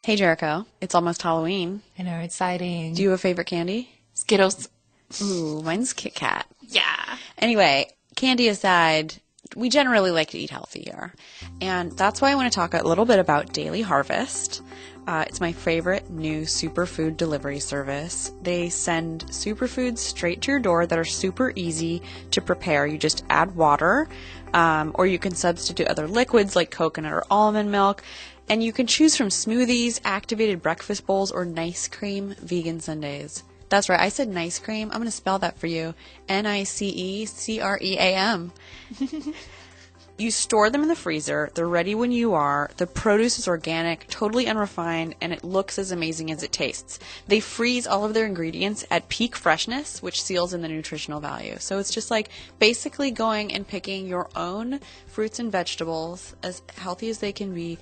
Hey, Jericho. It's almost Halloween. I know, exciting. Do you have a favorite candy? Skittles. Ooh, mine's Kit Kat. Yeah. Anyway, candy aside, we generally like to eat healthy here. And that's why I want to talk a little bit about Daily Harvest. It's my favorite new superfood delivery service. They send superfoods straight to your door that are super easy to prepare. You just add water, or you can substitute other liquids like coconut or almond milk. And you can choose from smoothies, activated breakfast bowls, or nice cream vegan sundaes. That's right, I said nice cream. I'm going to spell that for you. Nicecream. You store them in the freezer. They're ready when you are. The produce is organic, totally unrefined, and it looks as amazing as it tastes. They freeze all of their ingredients at peak freshness, which seals in the nutritional value. So it's just like basically going and picking your own fruits and vegetables, as healthy as they can be,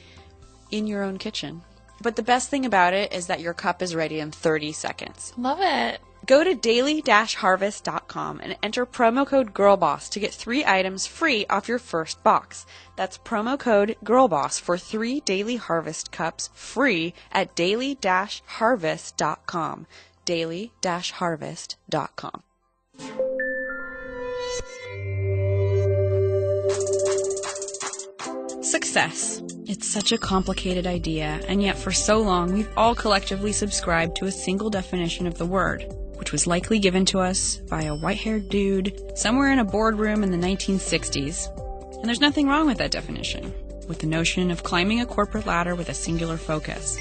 in your own kitchen. But the best thing about it is that your cup is ready in 30 seconds. Love it. Go to daily-harvest.com and enter promo code Girlboss to get 3 items free off your first box. That's promo code Girlboss for 3 Daily Harvest cups free at daily-harvest.com. daily-harvest.com. Success. It's such a complicated idea, and yet for so long we've all collectively subscribed to a single definition of the word, which was likely given to us by a white-haired dude somewhere in a boardroom in the 1960s. And there's nothing wrong with that definition, with the notion of climbing a corporate ladder with a singular focus.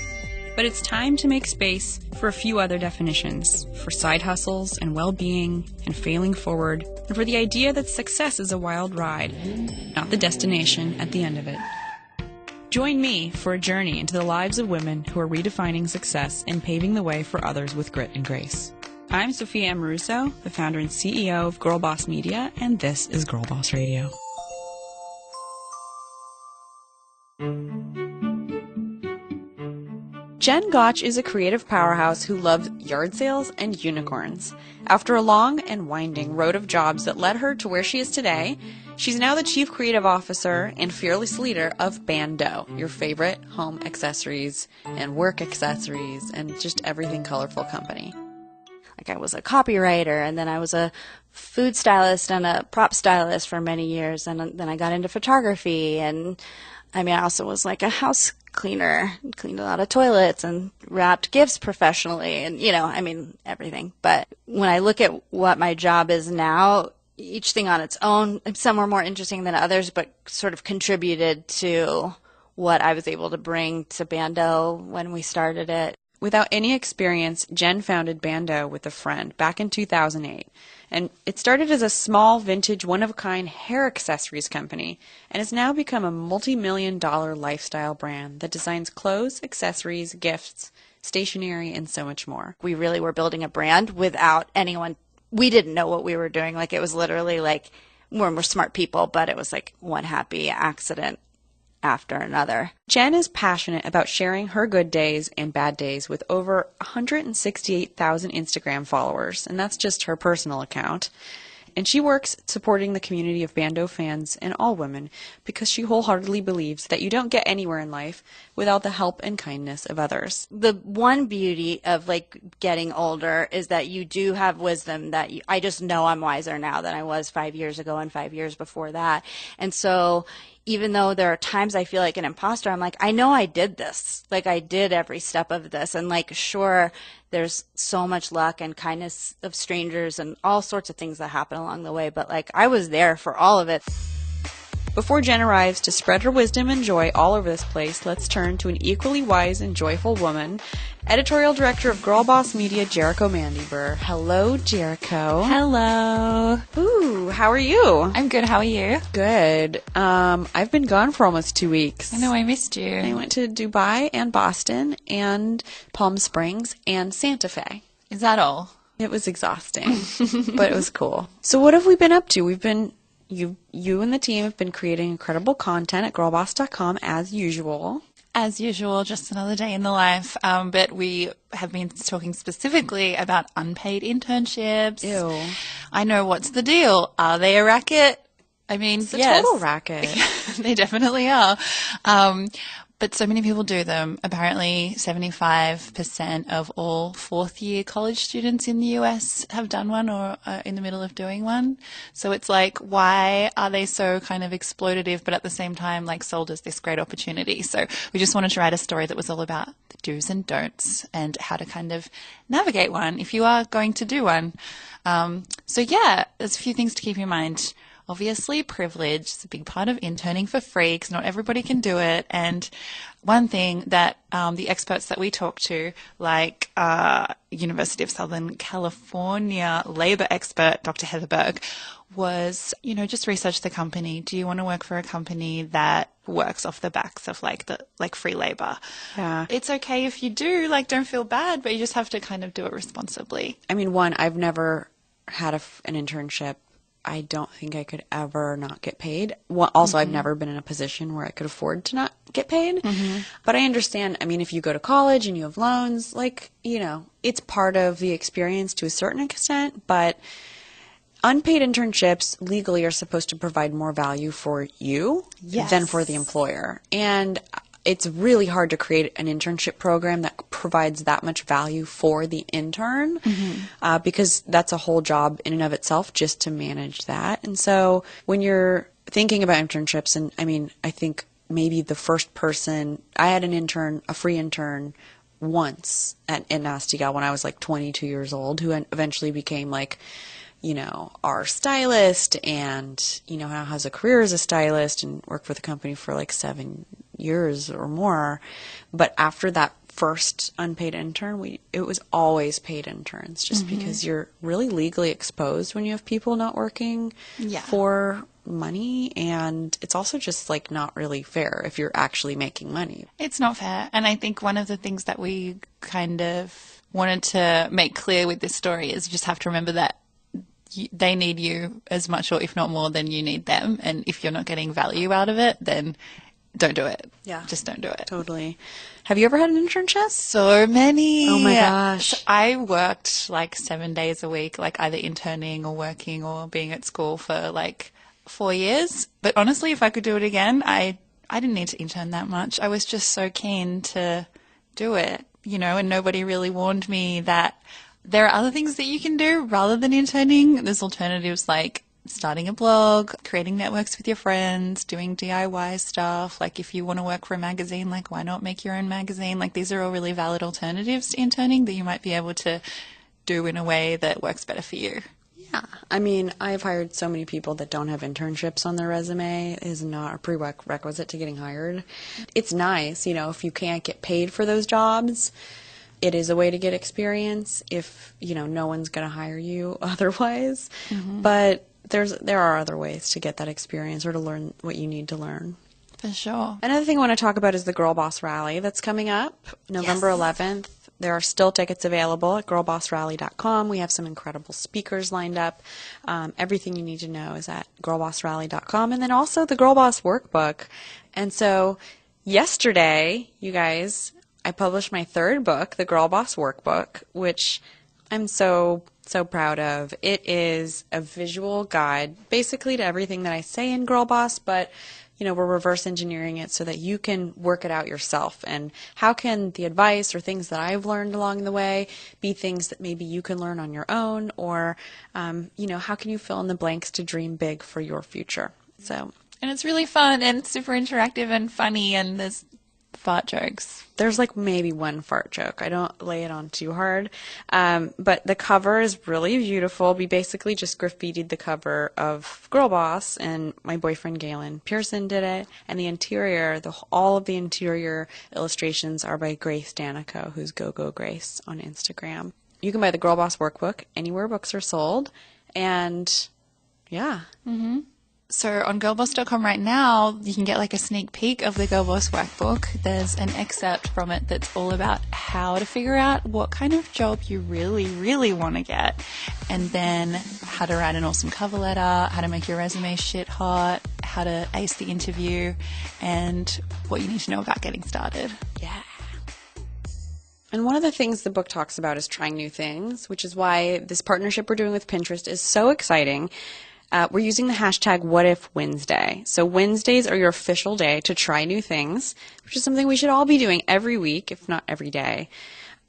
But it's time to make space for a few other definitions, for side hustles and well-being and failing forward, and for the idea that success is a wild ride, not the destination at the end of it. Join me for a journey into the lives of women who are redefining success and paving the way for others with grit and grace. I'm Sophia Amoruso, the founder and CEO of Girlboss Media, and this is Girlboss Radio. Jen Gotch is a creative powerhouse who loves yard sales and unicorns. After a long and winding road of jobs that led her to where she is today, she's now the Chief Creative Officer and fearless leader of ban.do, your favorite home accessories and work accessories and just everything colorful company. Like I was a copywriter, and then I was a food stylist and a prop stylist for many years, and then I got into photography, and I also was like a house cleaner, cleaned a lot of toilets and wrapped gifts professionally, and everything. But when I look at what my job is now, each thing on its own, some were more interesting than others, but sort of contributed to what I was able to bring to ban.do when we started it. Without any experience, Jen founded ban.do with a friend back in 2008. And it started as a small, vintage, one-of-a-kind hair accessories company and has now become a multi-million-dollar lifestyle brand that designs clothes, accessories, gifts, stationery, and so much more. We really were building a brand without anyone. We didn't know what we were doing. Like, it was literally like, we're smart people, but it was like one happy accident after another. Jen is passionate about sharing her good days and bad days with over 168,000 Instagram followers, and that's just her personal account. And she works supporting the community of ban.do fans and all women because she wholeheartedly believes that you don't get anywhere in life without the help and kindness of others. The one beauty of getting older is that you do have wisdom that I just know I'm wiser now than I was 5 years ago and 5 years before that. And so even though there are times I feel like an imposter, I'm like, I know I did this. Like, I did every step of this. And sure, there's so much luck and kindness of strangers and all sorts of things that happen along the way. But I was there for all of it. Before Jen arrives to spread her wisdom and joy all over this place, let's turn to an equally wise and joyful woman, editorial director of Girlboss Media, Jericho Mandybur. Hello, Jericho. Hello. Ooh, how are you? I'm good. How are you? Good. I've been gone for almost 2 weeks. I know, I missed you. I went to Dubai and Boston and Palm Springs and Santa Fe. Is that all? It was exhausting, but it was cool. So what have we been up to? You and the team have been creating incredible content at girlboss.com as usual. As usual, just another day in the life. But we have been talking specifically about unpaid internships. Ew. I know, what's the deal? Are they a racket? It's a yes. total racket. They definitely are. But so many people do them. Apparently 75% of all fourth year college students in the US have done one or are in the middle of doing one. So it's like, why are they so kind of exploitative, but at the same time, like, sold as this great opportunity? So we just wanted to write a story that was all about the do's and don'ts and how to kind of navigate one if you are going to do one. So yeah, there's a few things to keep in mind. Obviously, privilege is a big part of interning for free because not everybody can do it. And one thing that the experts that we talk to, like University of Southern California labor expert Dr. Heather Berg, was, just research the company. Do you want to work for a company that works off the backs of like free labor? Yeah. It's okay if you do, don't feel bad, but you just have to kind of do it responsibly. I mean, one, I've never had an internship. I don't think I could ever not get paid. Well, also, I've never been in a position where I could afford to not get paid. But I understand, I mean, if you go to college and you have loans, it's part of the experience to a certain extent. But unpaid internships legally are supposed to provide more value for you than for the employer. And it's really hard to create an internship program that provides that much value for the intern because that's a whole job in and of itself just to manage that. And so when you're thinking about internships, and I mean, I think maybe the first person, I had a free intern once in Nasty Gal when I was like 22 years old, who eventually became our stylist and, now has a career as a stylist and worked for the company for like 7 years or more. But after that first unpaid intern, it was always paid interns just because you're really legally exposed when you have people not working for money. And it's also just not really fair if you're actually making money. It's not fair. And I think one of the things that we kind of wanted to make clear with this story is you just have to remember that they need you as much or if not more than you need them. And if you're not getting value out of it, then don't do it. Yeah. Just don't do it. Totally. Have you ever had an internship? So many. Oh my gosh. So I worked 7 days a week, either interning or working or being at school for 4 years. But honestly, if I could do it again, I didn't need to intern that much. I was just so keen to do it, and nobody really warned me that there are other things that you can do rather than interning. There's alternatives like starting a blog, creating networks with your friends, doing DIY stuff. If you want to work for a magazine, why not make your own magazine? These are all really valid alternatives to interning that you might be able to do in a way that works better for you. Yeah. I mean, I've hired so many people that don't have internships on their resume. It is not a prerequisite to getting hired. It's nice, if you can't get paid for those jobs, it is a way to get experience if, no one's going to hire you otherwise. But there are other ways to get that experience or to learn what you need to learn. For sure. Another thing I want to talk about is the Girlboss Rally that's coming up November 11th. There are still tickets available at girlbossrally.com. We have some incredible speakers lined up. Everything you need to know is at girlbossrally.com. And then also the Girlboss Workbook. And so yesterday, you guys, I published my third book, the Girlboss Workbook, which I'm so proud of. It is a visual guide basically to everything that I say in Girlboss, but we're reverse engineering it so that you can work it out yourself. And how can the advice or things that I've learned along the way be things that maybe you can learn on your own, or how can you fill in the blanks to dream big for your future? And it's really fun and super interactive and funny, and there's fart jokes. There's maybe one fart joke. I don't lay it on too hard. But the cover is really beautiful. We basically just graffitied the cover of Girlboss, and my boyfriend Galen Pearson did it. And the interior, all of the interior illustrations are by Grace Danico, who's GoGo Grace on Instagram. You can buy the Girlboss Workbook anywhere books are sold. And yeah. So on girlboss.com right now, you can get a sneak peek of the Girlboss Workbook. There's an excerpt from it that's all about how to figure out what kind of job you really, really want to get. And then how to write an awesome cover letter, how to make your resume shit hot, how to ace the interview, and what you need to know about getting started. Yeah. And one of the things the book talks about is trying new things, which is why this partnership we're doing with Pinterest is so exciting. we're using the hashtag #WhatIfWednesday. So Wednesdays are your official day to try new things, which is something we should all be doing every week, if not every day.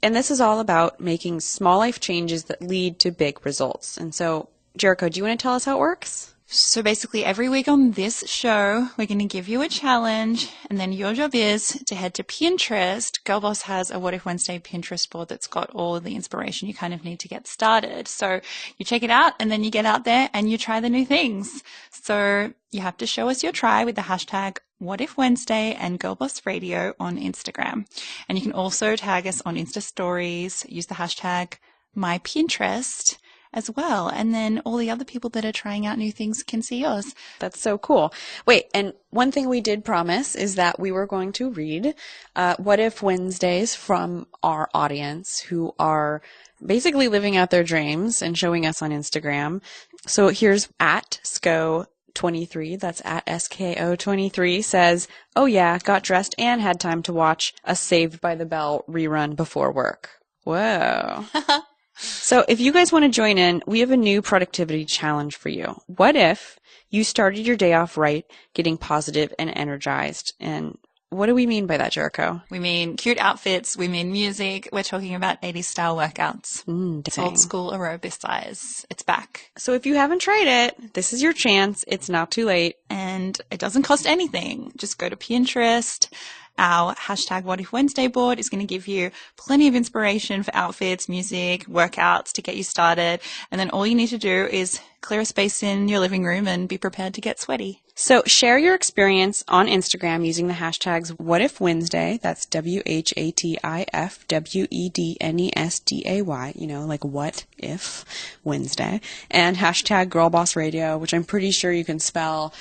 And this is all about making small life changes that lead to big results. And so, Jericho, do you want to tell us how it works? So basically every week on this show, we're going to give you a challenge, and then your job is to head to Pinterest. Girlboss has a What If Wednesday Pinterest board that's got all of the inspiration you kind of need to get started. So you check it out, and then you get out there and you try the new things. So you have to show us your try with the hashtag What If Wednesday and Girlboss Radio on Instagram. And you can also tag us on Insta stories, use the hashtag MyPinterest as well. And then all the other people that are trying out new things can see yours. That's so cool. Wait, and one thing we did promise is that we were going to read What If Wednesdays from our audience who are basically living out their dreams and showing us on Instagram. So here's at SCO23, that's at SKO23, says, "Oh yeah, got dressed and had time to watch a Saved by the Bell rerun before work." Whoa. So if you guys want to join in, we have a new productivity challenge for you. What if you started your day off right, getting positive and energized? And what do we mean by that, Jericho? We mean cute outfits. We mean music. We're talking about 80s style workouts. It's old school aerobic. It's back. So if you haven't tried it, this is your chance. It's not too late. And it doesn't cost anything. Just go to Pinterest. Our hashtag What If Wednesday board is going to give you plenty of inspiration for outfits, music, workouts to get you started. And then all you need to do is clear a space in your living room and be prepared to get sweaty. So share your experience on Instagram using the hashtags What If Wednesday, that's WHATIFWEDNESDAY, you know, like What If Wednesday, and hashtag Girlboss Radio, which I'm pretty sure you can spell,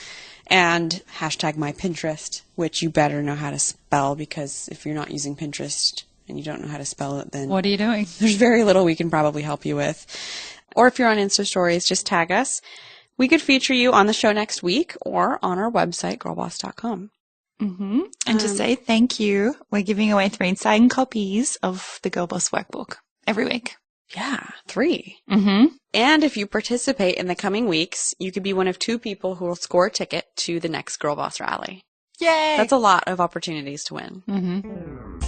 and hashtag My Pinterest, which you better know how to spell, because if you're not using Pinterest and you don't know how to spell it, then what are you doing? There's very little we can probably help you with. Or if you're on Insta Stories, just tag us. We could feature you on the show next week or on our website, girlboss.com. Mm-hmm. And to say thank you, we're giving away 3 signed copies of the Girlboss workbook every week. Yeah, 3. Mm-hmm. And if you participate in the coming weeks, you could be one of 2 people who will score a ticket to the next Girlboss rally. Yay! That's a lot of opportunities to win. Mm-hmm.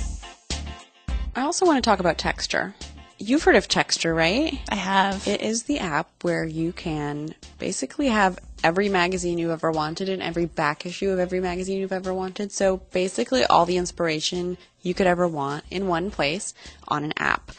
I also want to talk about Texture. You've heard of Texture, right? I have. It is the app where you can basically have every magazine you've ever wanted and every back issue of every magazine you've ever wanted. So basically all the inspiration you could ever want in one place on an app.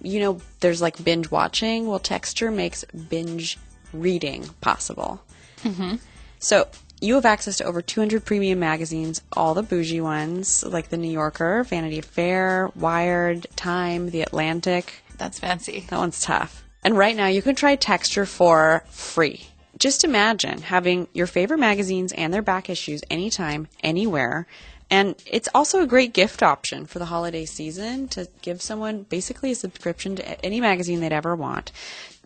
You know, there's like binge watching. Well, Texture makes binge reading possible. Mm-hmm. So you have access to over 200 premium magazines, all the bougie ones, like The New Yorker, Vanity Fair, Wired, Time, The Atlantic. That's fancy. That one's tough. And right now you can try Texture for free. Just imagine having your favorite magazines and their back issues anytime, anywhere. And it's also a great gift option for the holiday season to give someone basically a subscription to any magazine they'd ever want.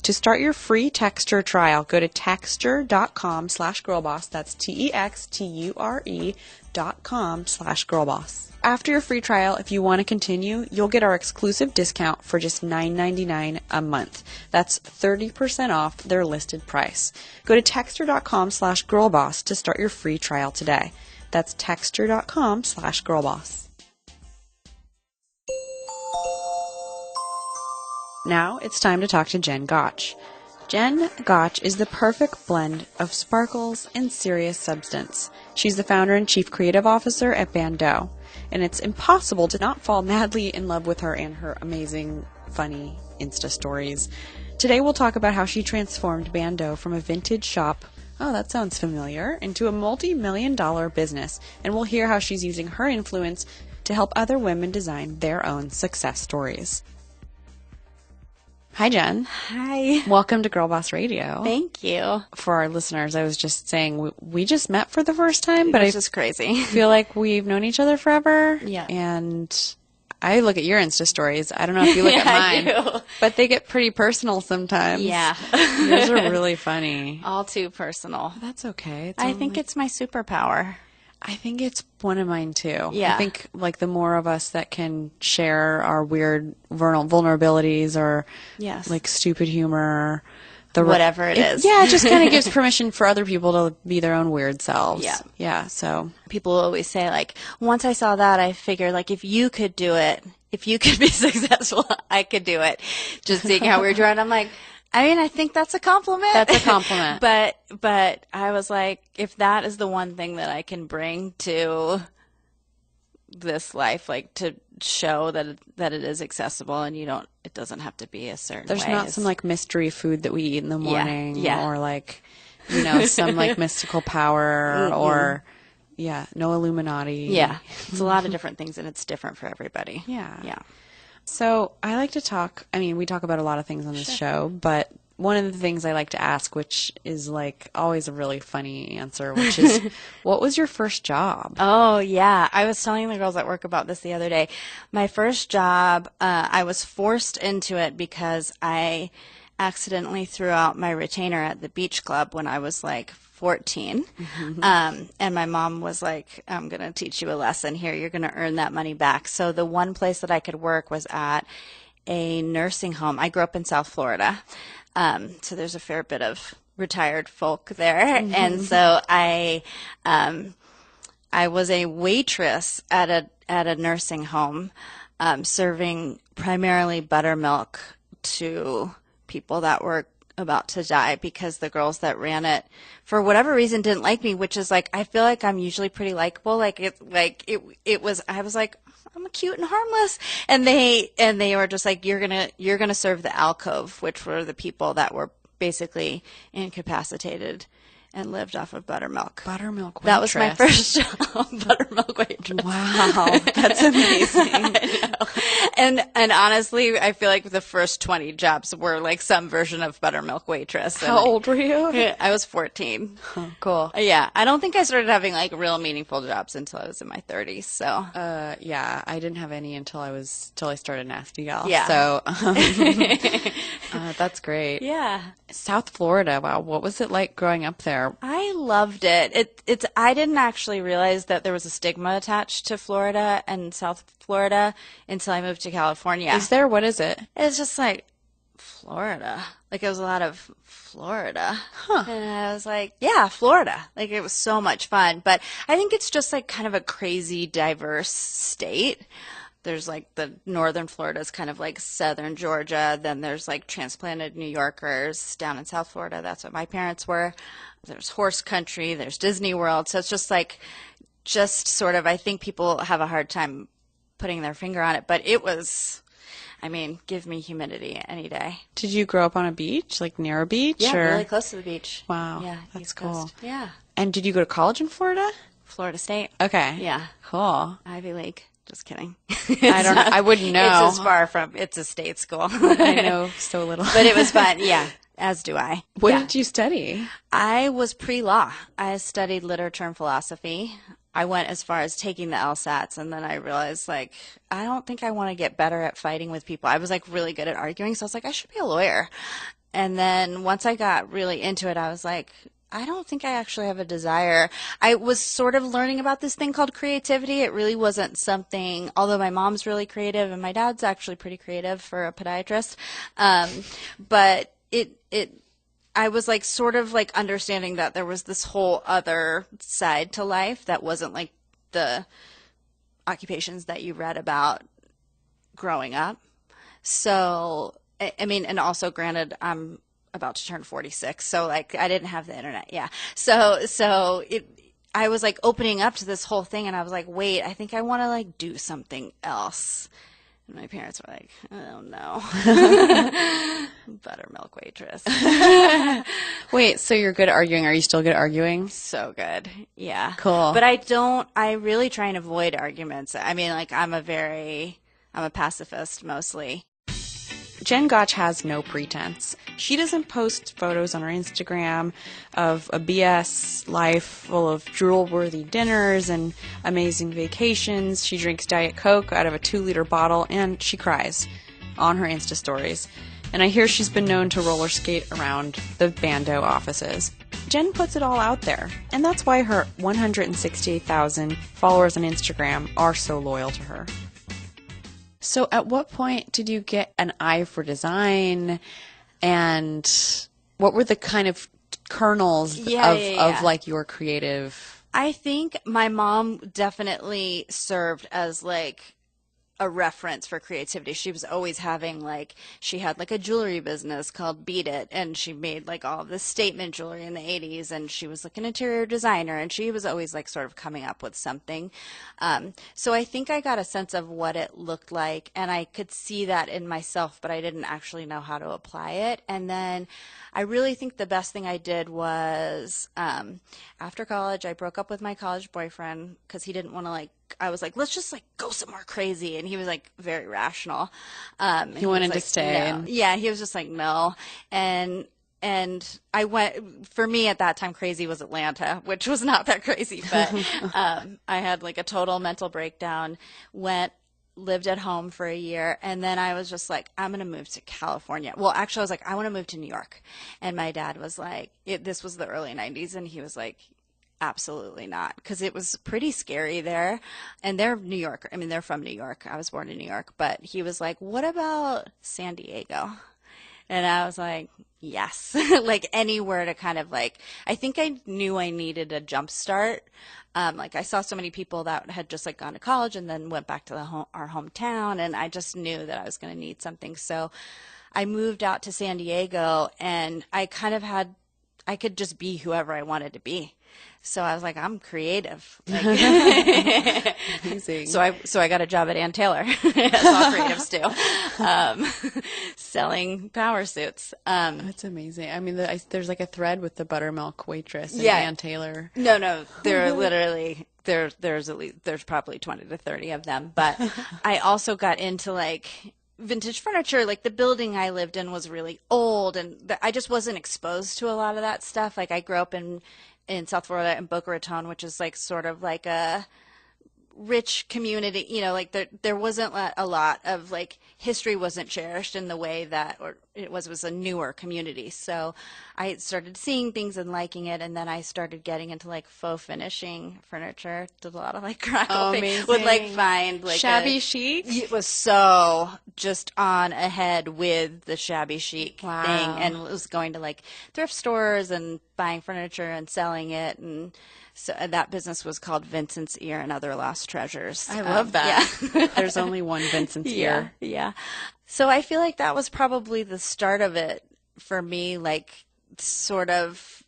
To start your free Texture trial, go to texture.com/girlboss. That's TEXTURE.com/girlboss. After your free trial, if you want to continue, you'll get our exclusive discount for just $9.99 a month. That's 30% off their listed price. Go to texture.com/girlboss to start your free trial today. That's texture.com/girlboss. Now it's time to talk to Jen Gotch. Jen Gotch is the perfect blend of sparkles and serious substance. She's the founder and chief creative officer at ban.do, and it's impossible to not fall madly in love with her and her amazing, funny Insta stories. Today we'll talk about how she transformed ban.do from a vintage shop, oh, that sounds familiar, into a multi-million-dollar business, and we'll hear how she's using her influence to help other women design their own success stories. Hi, Jen. Hi. Welcome to Girlboss Radio. Thank you. For our listeners, I was just saying we just met for the first time, but It's just crazy. feel like we've known each other forever. Yeah. And I look at your Insta stories. I don't know if you look at mine, I do. but they get pretty personal sometimes. Yeah. Yours are really funny. All too personal. That's okay. I think it's my superpower. I think it's one of mine too. Yeah. I think like the more of us that can share our weird vulnerabilities or Yes. like stupid humor, whatever it is. Yeah, it just kind of gives permission for other people to be their own weird selves. Yeah. Yeah, so. People always say, like, once I saw that, I figured, like, if you could do it, if you could be successful, I could do it. Just seeing how weird you are. And I'm like, I mean, I think that's a compliment. That's a compliment. But I was like, if that is the one thing that I can bring to this life, like to show that it is accessible and it doesn't have to be a certain There's way. not some like mystery food that we eat in the morning Yeah. or like, some like mystical power or no Illuminati. Yeah. It's a lot of different things and it's different for everybody. Yeah. Yeah. So I like to talk, we talk about a lot of things on this show, but one of the things I like to ask, which is like always a really funny answer, which is, what was your first job? Oh, yeah. I was telling the girls at work about this the other day. My first job, I was forced into it because I accidentally threw out my retainer at the beach club when I was like 14. And my mom was like, I'm going to teach you a lesson here. You're going to earn that money back. So the one place that I could work was at a nursing home. I grew up in South Florida. So there's a fair bit of retired folk there. And so I was a waitress at a nursing home, serving primarily buttermilk to people that were about to die because the girls that ran it, for whatever reason, didn't like me, which is like, I feel like I'm usually pretty likable. I was like, I'm cute and harmless. And they were just like, you're gonna serve the alcove, which were the people that were basically incapacitated and lived off of buttermilk. Buttermilk waitress. That was my first job, buttermilk waitress. Wow, that's amazing. I know. And honestly, I feel like the first 20 jobs were like some version of buttermilk waitress. How old were you? I was 14. Oh, cool. Yeah, I don't think I started having like real meaningful jobs until I was in my 30s. So yeah, I didn't have any until I started Nasty Gal. Yeah. So that's great. yeah. South Florida. Wow, what was it like growing up there? I loved it. I didn't actually realize that there was a stigma attached to Florida and South Florida until I moved to California. Is there? What is it? It's just like Florida. Like it was a lot of Florida. Huh. And I was like, yeah, Florida. Like it was so much fun. But I think it's just like kind of a crazy diverse state. There's like the northern Florida is kind of like southern Georgia. Then there's like transplanted New Yorkers down in South Florida. That's what my parents were. There's horse country. There's Disney World. So it's just sort of, I think people have a hard time putting their finger on it. But it was, give me humidity any day. Did you grow up on a beach, like near a beach? Yeah, or? really close to the beach. Wow, Yeah, that's East cool. Coast. Yeah. And did you go to college in Florida? Florida State. Okay. Yeah. Cool. Ivy League. Just kidding. I don't know. I wouldn't know. It's a state school. I know so little. But it was fun. Yeah. As do I. What Yeah. did you study? I was pre-law. I studied literature and philosophy. I went as far as taking the LSATs, and then I realized, like, I don't think I want to get better at fighting with people. I was, like, really good at arguing, so I was like, I should be a lawyer. And then once I got really into it, I was like, I don't think I actually have a desire. I was sort of learning about this thing called creativity. It really wasn't something, although my mom's really creative, and my dad's actually pretty creative for a podiatrist. But I was like sort of like understanding that there was this whole other side to life that wasn't like the occupations that you read about growing up. So, and also granted, I'm about to turn 46. So like I didn't have the internet. Yeah. So I was like opening up to this whole thing and I was like, wait, I think I want to like do something else. And my parents were like, oh no. Buttermilk waitress. Wait, so you're good at arguing. Are you still good at arguing? So good. Yeah. Cool. But I really try and avoid arguments. Like I'm a pacifist mostly. Jen Gotch has no pretense. She doesn't post photos on her Instagram of a BS life full of drool-worthy dinners and amazing vacations. She drinks Diet Coke out of a 2-liter bottle, and she cries on her Insta stories. And I hear she's been known to roller skate around the ban.do offices. Jen puts it all out there, and that's why her 168,000 followers on Instagram are so loyal to her. So at what point did you get an eye for design and What were the kind of kernels of like your creative? I think my mom definitely served as like a reference for creativity. She was always having like, she had like a jewelry business called Beat It, and she made like all of this statement jewelry in the 80s, and she was like an interior designer, and she was always like sort of coming up with something. So I think I got a sense of what it looked like, and I could see that in myself, but I didn't actually know how to apply it. And then I really think the best thing I did was after college, I broke up with my college boyfriend because he didn't want to like, I was like, let's just like go somewhere crazy. And he was like very rational. He wanted to like, stay. No. Yeah, he was just like, no. And I went, for me at that time, crazy was Atlanta, which was not that crazy, but I had like a total mental breakdown, lived at home for a year, and then I was just like, I'm going to move to California. Well, actually, I was like, I want to move to New York. And my dad was like, this was the early 90s, and he was like, absolutely not, because it was pretty scary there. And they're New York. I mean, they're from New York. I was born in New York. But he was like, what about San Diego? And I was like, yes, like anywhere to kind of like, I think I knew I needed a jump start. Like I saw so many people that had just like gone to college and then went back to our hometown, and I just knew that I was going to need something. So I moved out to San Diego, and I could just be whoever I wanted to be. So I was like, I'm creative. Like, Amazing. So I got a job at Ann Taylor, as all creatives do, selling power suits. That's amazing. I mean, there's like a thread with the buttermilk waitress and Yeah. Ann Taylor. No, there are literally there's probably 20 to 30 of them. But I also got into like vintage furniture. Like the building I lived in was really old, and I just wasn't exposed to a lot of that stuff. Like I grew up in South Florida in Boca Raton, which is like sort of like a rich community, you know, like there wasn't a lot of like history wasn't cherished in the way that, or it was a newer community. So I started seeing things and liking it, and then I started getting into like faux finishing furniture. Did a lot of like crackle would like find like shabby chic. It was so just on ahead with the shabby chic thing, and was going to like thrift stores and buying furniture and selling it. And so that business was called Vincent's Ear and Other Lost Treasures. I love that. Yeah. There's only one Vincent's Ear. Yeah. So I feel like that was probably the start of it for me, like sort of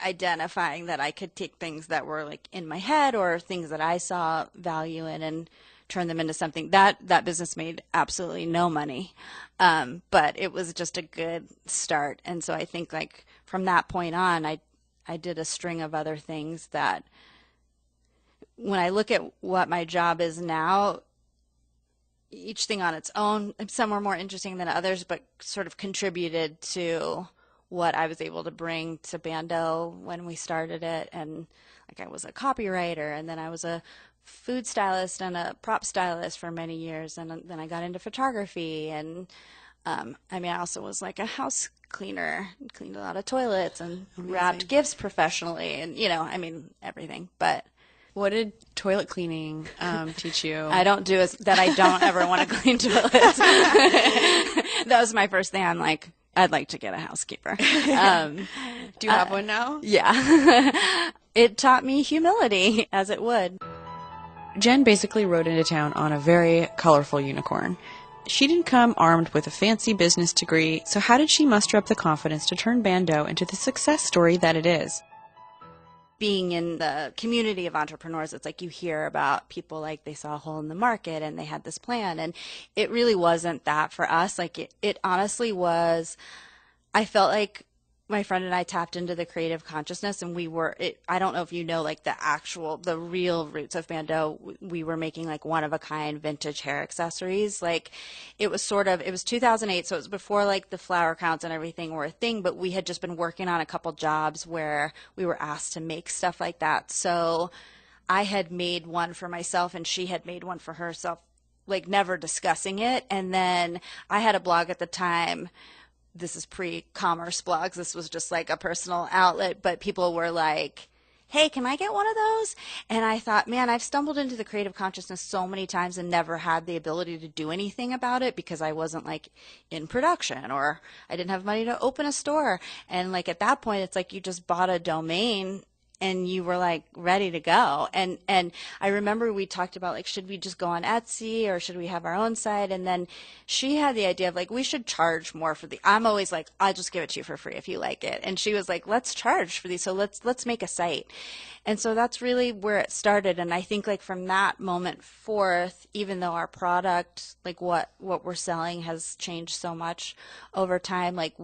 identifying that I could take things that were like in my head or things that I saw value in and turn them into something. That business made absolutely no money, but it was just a good start. And so I think like from that point on, I did a string of other things that when I look at what my job is now, each thing on its own, some were more interesting than others, but sort of contributed to what I was able to bring to ban.do when we started it. And like I was a copywriter, and then I was a food stylist and a prop stylist for many years, and then I got into photography, and I mean I also was like a house cleaner, cleaned a lot of toilets and wrapped gifts professionally, and you know, I mean everything. But what did toilet cleaning teach you? I don't do that. I don't ever want to clean toilets. That was my first thing. I'm like, I'd like to get a housekeeper. Do you have one now? Yeah. It taught me humility, as it would. Jen basically rode into town on a very colorful unicorn. She didn't come armed with a fancy business degree, so how did she muster up the confidence to turn ban.do into the success story that it is? Being in the community of entrepreneurs, it's like you hear about people like they saw a hole in the market and they had this plan, and it really wasn't that for us. Like it honestly was, I felt like my friend and I tapped into the creative consciousness, and I don't know if you know, like the real roots of ban.do, we were making like one of a kind vintage hair accessories. Like it was 2008, so it was before like the flower counts and everything were a thing, but we had just been working on a couple jobs where we were asked to make stuff like that. So I had made one for myself and she had made one for herself, like never discussing it. And then I had a blog at the time. This is pre-commerce blogs. This was just like a personal outlet, but people were like, hey, can I get one of those? And I thought, man, I've stumbled into the creative consciousness so many times and never had the ability to do anything about it because I wasn't like in production or I didn't have money to open a store. And like at that point, it's like you just bought a domain and you were like ready to go. And I remember we talked about like, should we just go on Etsy or should we have our own site? And then she had the idea of like, we should charge more for I'm always like, I'll just give it to you for free if you like it. And she was like, let's charge for these. So let's make a site. And so that's really where it started. And I think like from that moment forth, even though our product, like what we're selling has changed so much over time, like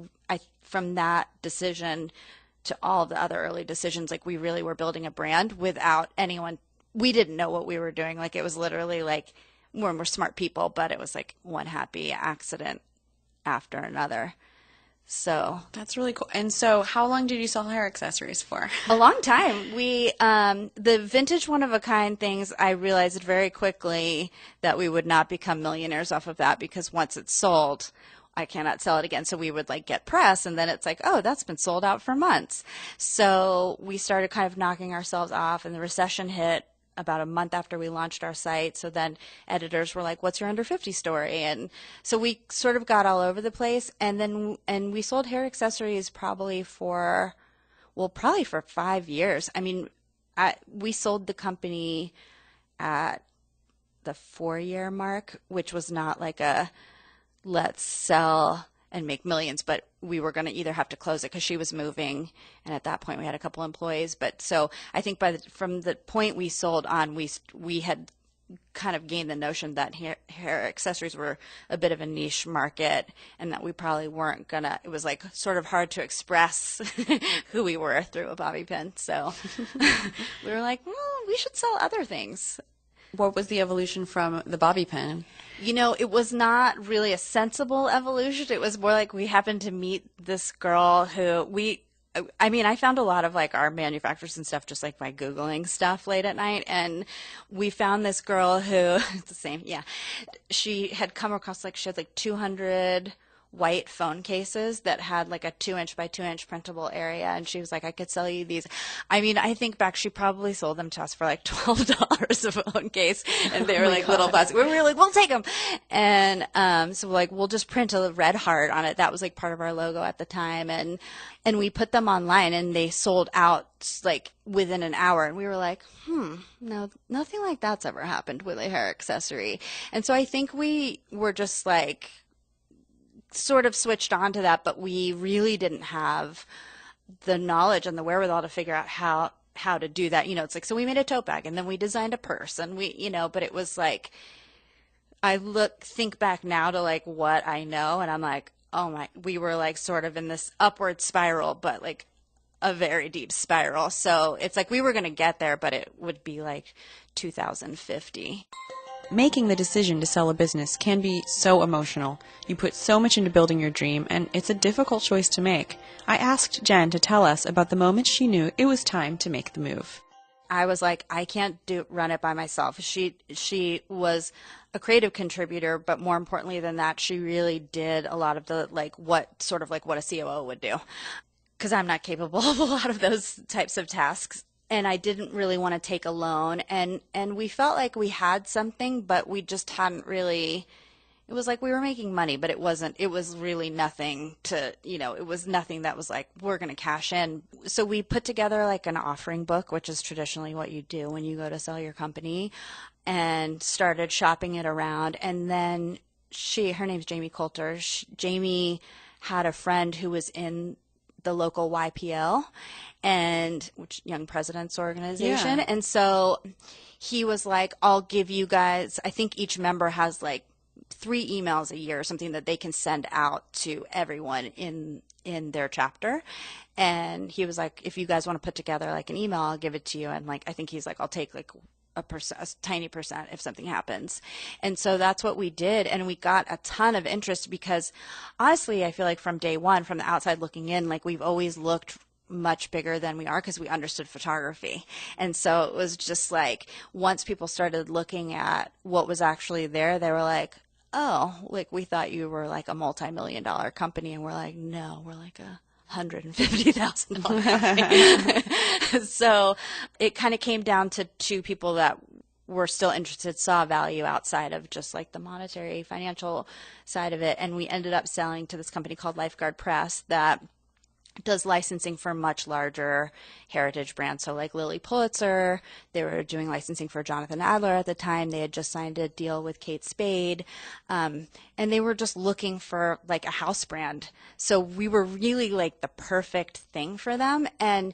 from that decision to all of the other early decisions, like we really were building a brand without anyone. We didn't know what we were doing. Like it was literally like we're smart people, but it was like one happy accident after another. So that's really cool. And so how long did you sell hair accessories for? A long time. We the vintage one of a kind things, I realized very quickly that we would not become millionaires off of that because once it's sold, I cannot sell it again. So we would like get press and then it's like, oh, that's been sold out for months. So we started kind of knocking ourselves off and the recession hit about a month after we launched our site. So then editors were like, what's your under 50 story? And so we sort of got all over the place. And we sold hair accessories probably for 5 years. I mean, we sold the company at the 4-year mark, which was not like a let's sell and make millions, but we were going to either have to close it because she was moving, and at that point we had a couple employees. But so I think from the point we sold on, we had kind of gained the notion that hair accessories were a bit of a niche market, and that we probably weren't gonna. It was like sort of hard to express who we were through a bobby pin. So we were like, well, we should sell other things. What was the evolution from the bobby pin? You know, it was not really a sensible evolution. It was more like we happened to meet this girl who I found a lot of like our manufacturers and stuff just like by Googling stuff late at night. And we found this girl who, it's the same, yeah. She had come across she had like 200 white phone cases that had like a 2-inch by 2-inch printable area, and she was like, I could sell you these. I mean, I think back she probably sold them to us for like $12 a phone case, and they were like little plastic. We were like, we'll take them. And so like we'll just print a red heart on it. That was like part of our logo at the time, and we put them online and they sold out like within an hour, and we were like, no, nothing like that's ever happened with a hair accessory. And so I think we were just like sort of switched on to that, but we really didn't have the knowledge and the wherewithal to figure out how to do that. You know, it's like, so we made a tote bag and then we designed a purse and but it was like, think back now to like what I know, and I'm like, oh my, we were like sort of in this upward spiral, but like a very deep spiral. So it's like we were going to get there, but it would be like 2050. Making the decision to sell a business can be so emotional. You put so much into building your dream, and it's a difficult choice to make. I asked Jen to tell us about the moment she knew it was time to make the move. I was like, I can't run it by myself. She was a creative contributor, but more importantly than that, she really did a lot of the what a COO would do, because I'm not capable of a lot of those types of tasks. And I didn't really want to take a loan, and we felt like we had something, but we just hadn't really. It was like we were making money, but it wasn't. It was really nothing to, it was nothing that was like we're going to cash in. So we put together like an offering book, which is traditionally what you do when you go to sell your company, and started shopping it around. And then her name's Jamie Coulter. Jamie had a friend who was in the local YPO, which Young Presidents Organization. Yeah. And so he was like, I'll give you guys, I think each member has like 3 emails a year or something that they can send out to everyone in their chapter. And he was like, if you guys want to put together like an email, I'll give it to you. And like, I think he's like, I'll take like a tiny percent if something happens. And so that's what we did. And we got a ton of interest because honestly, I feel like from day one, from the outside looking in, like we've always looked much bigger than we are because we understood photography. And so it was just like, once people started looking at what was actually there, they were like, oh, like we thought you were like a multi-million-dollar company. And we're like, no, we're like a $150,000 company. So it kind of came down to two people that were still interested, saw value outside of just like the monetary financial side of it. And we ended up selling to this company called Lifeguard Press that does licensing for much larger heritage brands. So like Lily Pulitzer, they were doing licensing for Jonathan Adler at the time. They had just signed a deal with Kate Spade. And they were just looking for like a house brand. So we were really like the perfect thing for them. And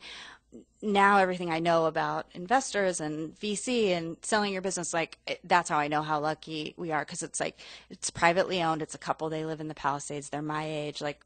now everything I know about investors and VC and selling your business, like that's how I know how lucky we are. Cause it's like, it's privately owned. It's a couple. They live in the Palisades. They're my age. Like,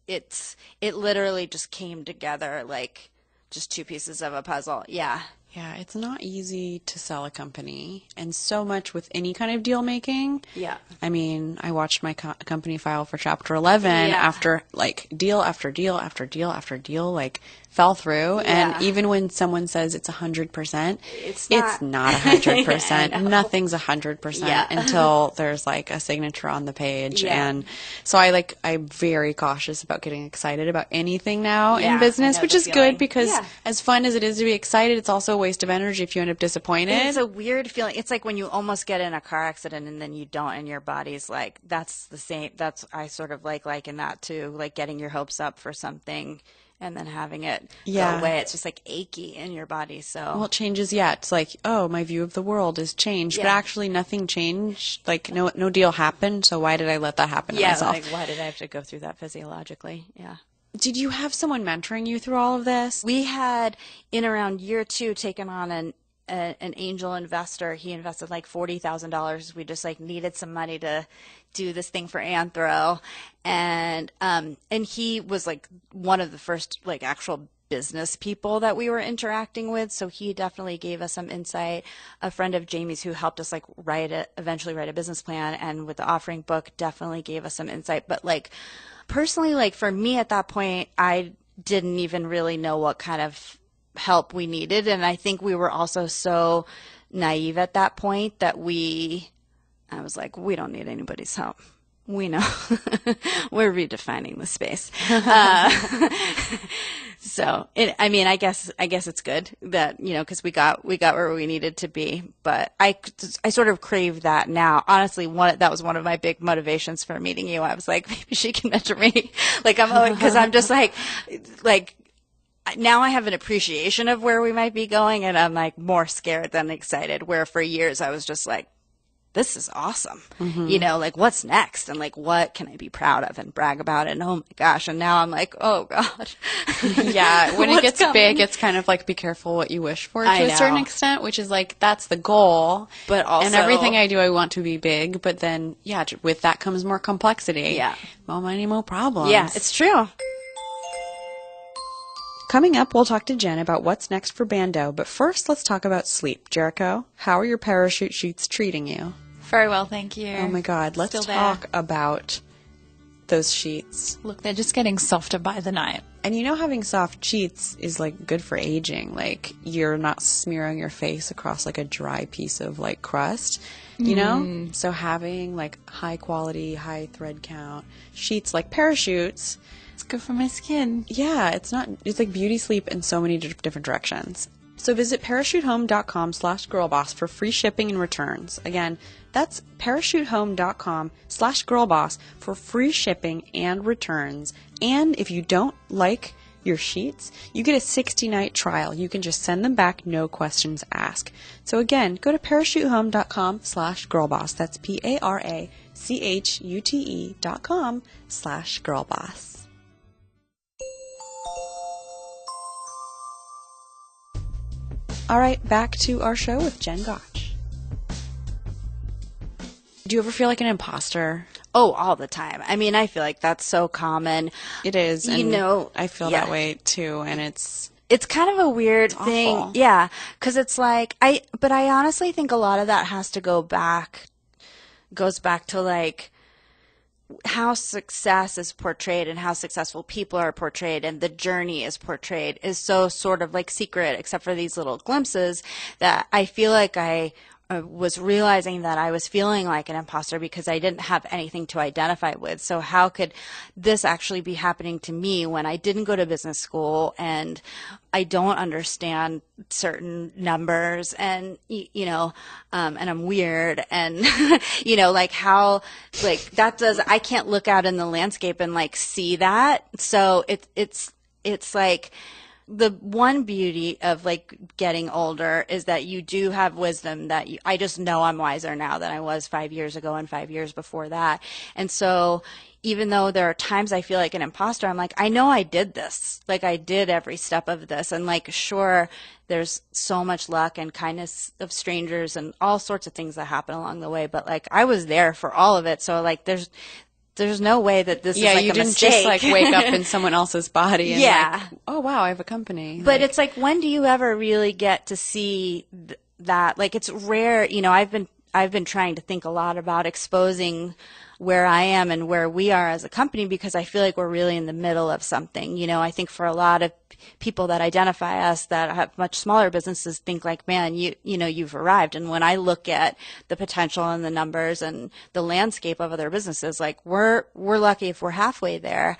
it literally just came together like just two pieces of a puzzle. Yeah. Yeah, it's not easy to sell a company, and so much with any kind of deal making. Yeah. I mean, I watched my company file for Chapter 11 after like deal after deal after deal after deal like fell through. Yeah. And even when someone says it's 100%, It's not 100%. Nothing's 100% Yeah. until there's like a signature on the page. Yeah. And so I'm very cautious about getting excited about anything now Yeah, in business, I know which the is feeling. good because Yeah. as fun as it is to be excited, it's also a waste of energy if you end up disappointed. It's a weird feeling. It's like when you almost get in a car accident and then you don't, and your body's like, that's the same. I sort of liken that to like getting your hopes up for something and then having it go away. It's just like achy in your body. So Well, it changes. Yeah, it's like, oh, my view of the world has changed, but Yeah. actually nothing changed. Like no deal happened. So why did I let that happen to myself? like why did I have to go through that physiologically? Yeah. Did you have someone mentoring you through all of this? We had in around year 2 taken on an angel investor. He invested like $40,000. We just like needed some money to do this thing for Anthro, and he was like one of the first like actual business people that we were interacting with. So he definitely gave us some insight. A friend of Jamie's who helped us like eventually write a business plan, and with the offering book definitely gave us some insight. But like personally, like for me at that point, I didn't even really know what kind of help we needed. And I think we were also so naive at that point that I was like, we don't need anybody's help. We know. We're redefining the space. So I guess it's good that, cause we got where we needed to be, but I sort of crave that now. Honestly, that was one of my big motivations for meeting you. I was like, maybe she can mentor me. Like cause I'm just like, now I have an appreciation of where we might be going, and I'm like more scared than excited, where for years I was just like, this is awesome. Mm-hmm. Like what's next, and like what can I be proud of and brag about, and oh my gosh. And now I'm like, oh God. Yeah, when it gets coming? big, it's kind of like be careful what you wish for to I a certain know. extent, which is like that's the goal. But also, and everything I do, I want to be big. But then, yeah, with that comes more complexity. Yeah, more money, more problems. Yeah, it's true. Coming up, we'll talk to Jen about what's next for ban.do, but first let's talk about sleep. Jericho, how are your parachute sheets treating you? Very well, thank you. Oh my God, let's talk about those sheets. Look, they're just getting softer by the night. And having soft sheets is like good for aging. Like you're not smearing your face across like a dry piece of like crust, So having like high quality, high thread count sheets like parachutes. It's good for my skin. Yeah, it's like beauty sleep in so many different directions. So visit parachutehome.com/girlboss for free shipping and returns. Again, that's parachutehome.com/girlboss for free shipping and returns. And if you don't like your sheets, you get a 60-night trial. You can just send them back, no questions asked. So again, go to parachutehome.com/girlboss. That's parachute.com/girlboss. All right, back to our show with Jen Gotch. Do you ever feel like an imposter? Oh, all the time. I mean, I feel like that's so common. It is. And I feel that way too, and it's kind of a weird thing. Awful. Yeah, because it's like, but I honestly think a lot of that has to goes back to like how success is portrayed and how successful people are portrayed and the journey is portrayed is so sort of like secret, except for these little glimpses, that I feel like I was realizing that I was feeling like an imposter because I didn't have anything to identify with. So how could this actually be happening to me when I didn't go to business school and I don't understand certain numbers and, and I'm weird and, like how, like that does, I can't look out in the landscape and like see that. So it's like, the one beauty of like getting older is that you do have wisdom that I just know I'm wiser now than I was 5 years ago and 5 years before that. And so even though there are times I feel like an imposter, I'm like, I know I did this. Like I did every step of this. And like, sure, there's so much luck and kindness of strangers and all sorts of things that happen along the way. But like, I was there for all of it. So like, there's no way that this is like you a didn't mistake. just like wake up in someone else's body and Yeah. like, oh wow, I have a company. But like, it's like, when do you ever really get to see that? Like, it's rare. I've been trying to think a lot about exposing where I am and where we are as a company because I feel like we're really in the middle of something. I think for a lot of people that identify us that have much smaller businesses think like, man, you've arrived. And when I look at the potential and the numbers and the landscape of other businesses, like we're lucky if we're halfway there.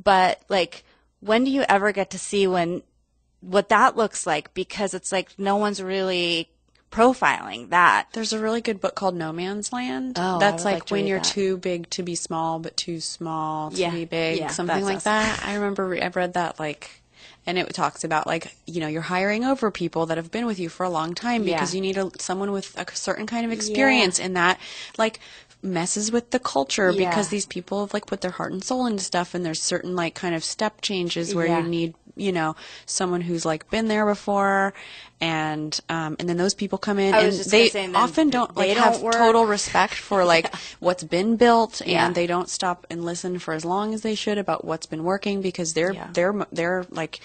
But like, when do you ever get to see what that looks like? Because it's like no one's really profiling that. there's a really good book called No Man's Land. Oh, That's I would like like to when read you're that. too big to be small, but too small to Yeah. be big, Yeah, something that's like awesome. that. I remember I've read that and it talks about like, you're hiring over people that have been with you for a long time because Yeah. you need someone with a certain kind of experience in that like messes with the culture Yeah. because these people have like put their heart and soul into stuff and there's certain like kind of step changes where Yeah. you need someone who's like been there before and then those people come in I was and just gonna they say, and then often don't they like don't have work. total respect for like what's been built Yeah. and they don't stop and listen for as long as they should about what's been working because their like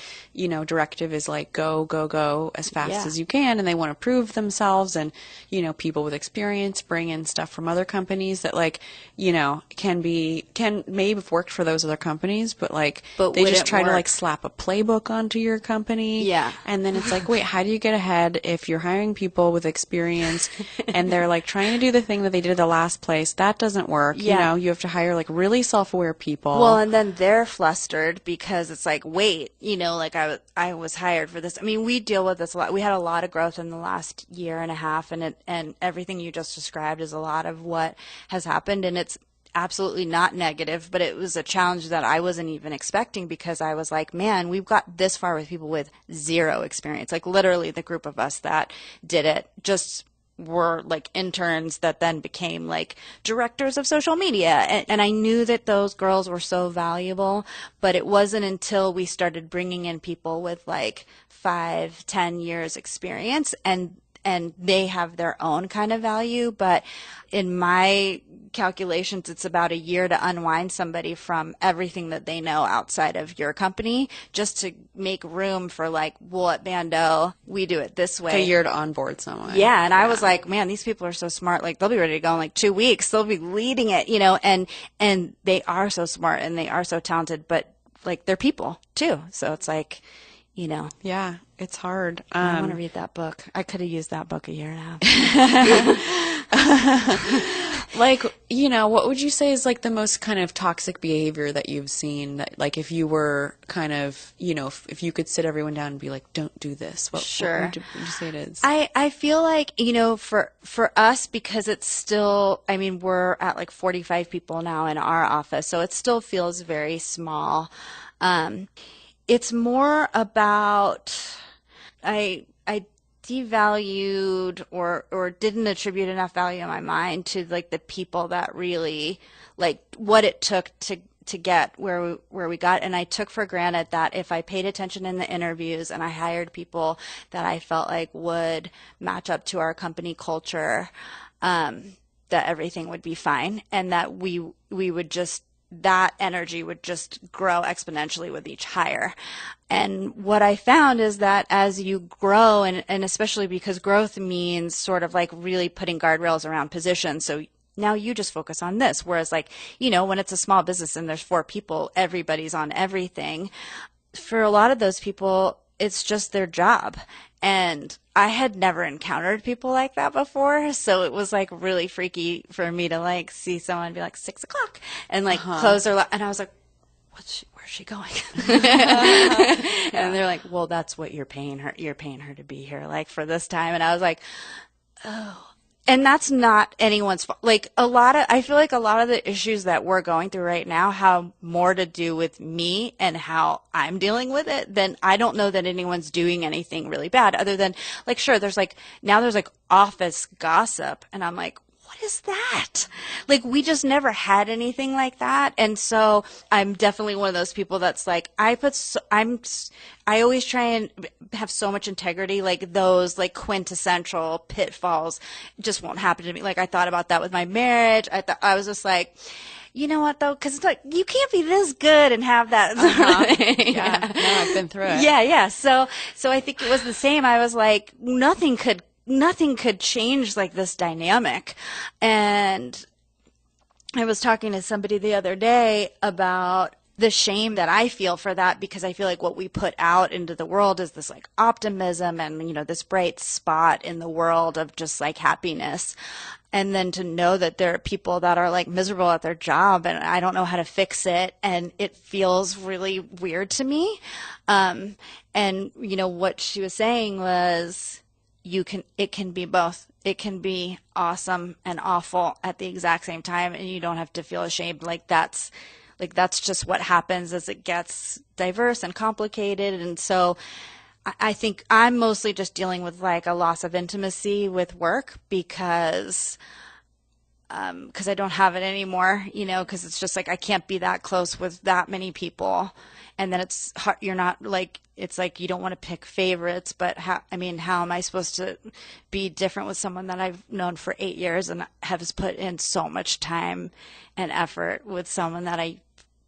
directive is like go as fast Yeah. as you can and they want to prove themselves and people with experience bring in stuff from other companies that like can maybe have worked for those other companies but like But they just wouldn't try to work. like slap a playbook onto your company Yeah. and then it's like wait, how do you get ahead if you're hiring people with experience and they're like trying to do the thing that they did at the last place? That doesn't work. Yeah. You have to hire like really self-aware people. Well, and then they're flustered because it's like, wait, like I was hired for this. I mean, we deal with this a lot. We had a lot of growth in the last year and a half, and everything you just described is a lot of what has happened, and it's absolutely not negative, but it was a challenge that I wasn't even expecting because I was like, man, we've got this far with people with zero experience. Like literally the group of us that did it just were like interns that then became like directors of social media. And I knew that those girls were so valuable, but it wasn't until we started bringing in people with like 5-10 years experience and they have their own kind of value. But in my calculations, it's about a year to unwind somebody from everything that they know outside of your company just to make room for like, well, at ban.do, we do it this way. a year to onboard someone. Yeah, and I was like, man, these people are so smart. Like, they'll be ready to go in like 2 weeks. They'll be leading it, and they are so smart and they are so talented, but like they're people too. So it's like, Yeah, it's hard. I want to read that book. I could have used that book a year and a half. Like, what would you say is like the most kind of toxic behavior that you've seen? That, like, if you were kind of, if you could sit everyone down and be like, don't do this, what Sure. would you say it is? I feel like, for us, because it's still, I mean, we're at like 45 people now in our office, so it still feels very small. It's more about, I devalued or didn't attribute enough value in my mind to like the people that really like what it took to get where we got. And I took for granted that if I paid attention in the interviews and I hired people that I felt like would match up to our company culture, that everything would be fine and that we would just, that energy would just grow exponentially with each hire. And what I found is that as you grow, and especially because growth means sort of like really putting guardrails around positions. So now you just focus on this. Whereas like, when it's a small business and there's 4 people, everybody's on everything. For a lot of those people, it's just their job. And I had never encountered people like that before. So it was like really freaky for me to like see someone be like 6 o'clock and like close their and I was like, where's she going? And they're like, well, that's what you're paying her. You're paying her to be here like for this time. And I was like, oh. And that's not anyone's fault. Like I feel like a lot of the issues that we're going through right now have more to do with me and how I'm dealing with it than I don't know that anyone's doing anything really bad other than like, sure, there's like office gossip. And I'm like, what is that? Like, we just never had anything like that. And so I'm definitely one of those people that's like, I always try and have so much integrity, like those like quintessential pitfalls just won't happen to me. Like I thought about that with my marriage. I was just like, you know what though? Cause it's like, you can't be this good and have that. Yeah. No, I've been through it. Yeah. So I think it was the same. I was like, nothing could change like this dynamic. And I was talking to somebody the other day about the shame that I feel for that, because I feel like what we put out into the world is this like optimism and, you know, this bright spot in the world of just like happiness. And then to know that there are people that are like miserable at their job and I don't know how to fix it. And it feels really weird to me. And you know, what she was saying was, it can be both. It can be awesome and awful at the exact same time, and you don't have to feel ashamed. That's just what happens as it gets diverse and complicated. And so I think I'm mostly just dealing with like a loss of intimacy with work because I don't have it anymore, you know, because it's just like I can't be that close with that many people. And then it's hard, you're not like, it's like you don't want to pick favorites, but how am I supposed to be different with someone that I've known for 8 years and has put in so much time and effort with someone that I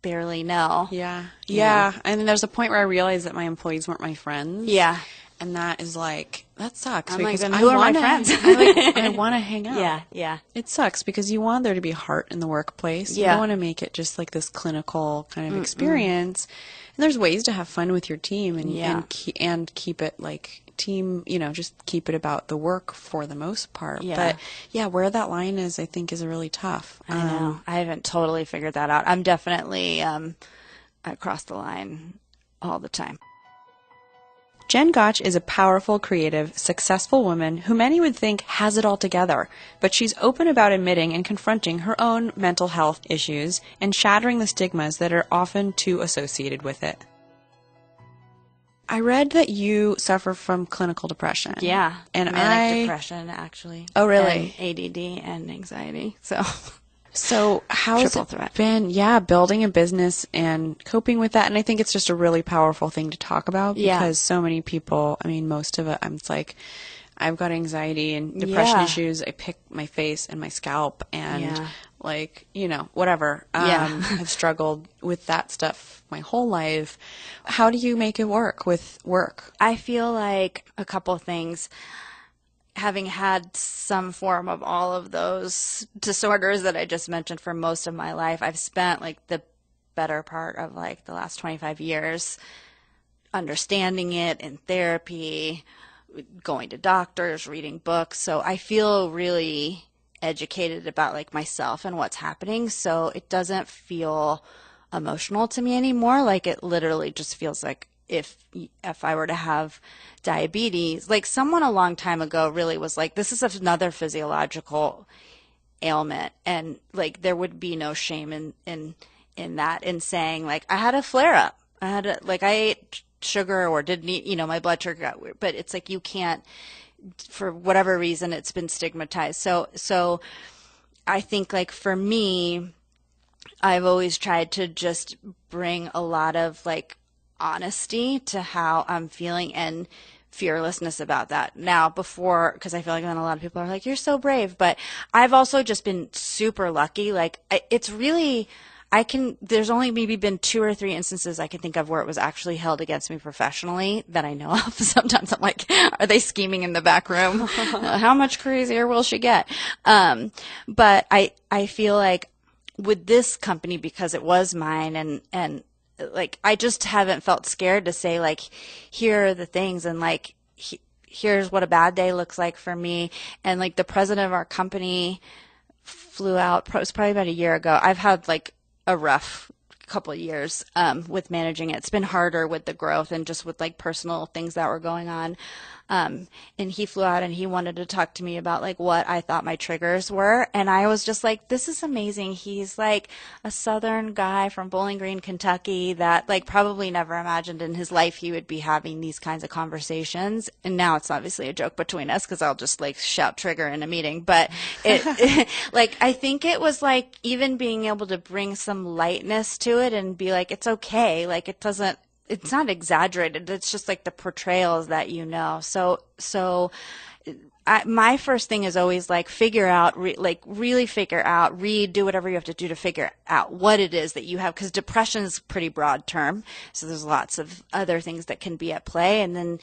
barely know? Yeah. Yeah. And then there's a point where I realized that my employees weren't my friends. Yeah. And that is like, that sucks. I'm like, because then who are my friends? I want to hang out. Yeah, yeah. It sucks because you want there to be heart in the workplace. You don't want to make it just like this clinical kind of experience. And there's ways to have fun with your team and keep it like team, you know, just keep it about the work for the most part. Yeah. But yeah, where that line is, I think, is really tough. I know. I haven't totally figured that out. I'm definitely I cross the line all the time. Jen Gotch is a powerful, creative, successful woman who many would think has it all together, but she's open about admitting and confronting her own mental health issues and shattering the stigmas that are often too associated with it. I read that you suffer from clinical depression. Yeah, and manic depression, actually. Oh, really? And ADD and anxiety. So how has Triple it threat. been, building a business and coping with that? And I think it's just a really powerful thing to talk about because so many people, I mean, most of it, it's like, I've got anxiety and depression issues. I pick my face and my scalp and like, you know, whatever. I've struggled with that stuff my whole life. How do you make it work with work? I feel like a couple things. Having had some form of all of those disorders that I just mentioned for most of my life, I've spent like the better part of like the last 25 years understanding it in therapy, going to doctors, reading books. So I feel really educated about like myself and what's happening. So it doesn't feel emotional to me anymore. Like it literally just feels like if I were to have diabetes, like someone a long time ago really was like, this is another physiological ailment. And like, there would be no shame in that, in saying like, I had a flare up. I ate sugar or didn't eat, you know, my blood sugar got weird, but it's like, you can't, for whatever reason, it's been stigmatized. So I think like for me, I've always tried to just bring a lot of like honesty to how I'm feeling and fearlessness about that. Now before, because I feel like then a lot of people are like, you're so brave, but I've also just been super lucky. Like it's really, there's only maybe been 2 or 3 instances I can think of where it was actually held against me professionally that I know of. Sometimes I'm like, are they scheming in the back room? How much crazier will she get? But I feel like with this company, because it was mine and like, I just haven't felt scared to say, like, here are the things, and like, here's what a bad day looks like for me. And like, the president of our company flew out, it was probably about a year ago. I've had like a rough couple of years with managing it. It's been harder with the growth and just with like personal things that were going on. And he flew out and he wanted to talk to me about like what I thought my triggers were. And I was just like, this is amazing. He's like a Southern guy from Bowling Green, Kentucky that like probably never imagined in his life he would be having these kinds of conversations. And now it's obviously a joke between us because I'll just like shout trigger in a meeting. But like, I think it was like even being able to bring some lightness to it and be like, it's okay. Like, it's not exaggerated. It's just like the portrayals that you know. So my first thing is always like figure out, really figure out, read, do whatever you have to do to figure out what it is that you have. Because depression is a pretty broad term. So there's lots of other things that can be at play. And then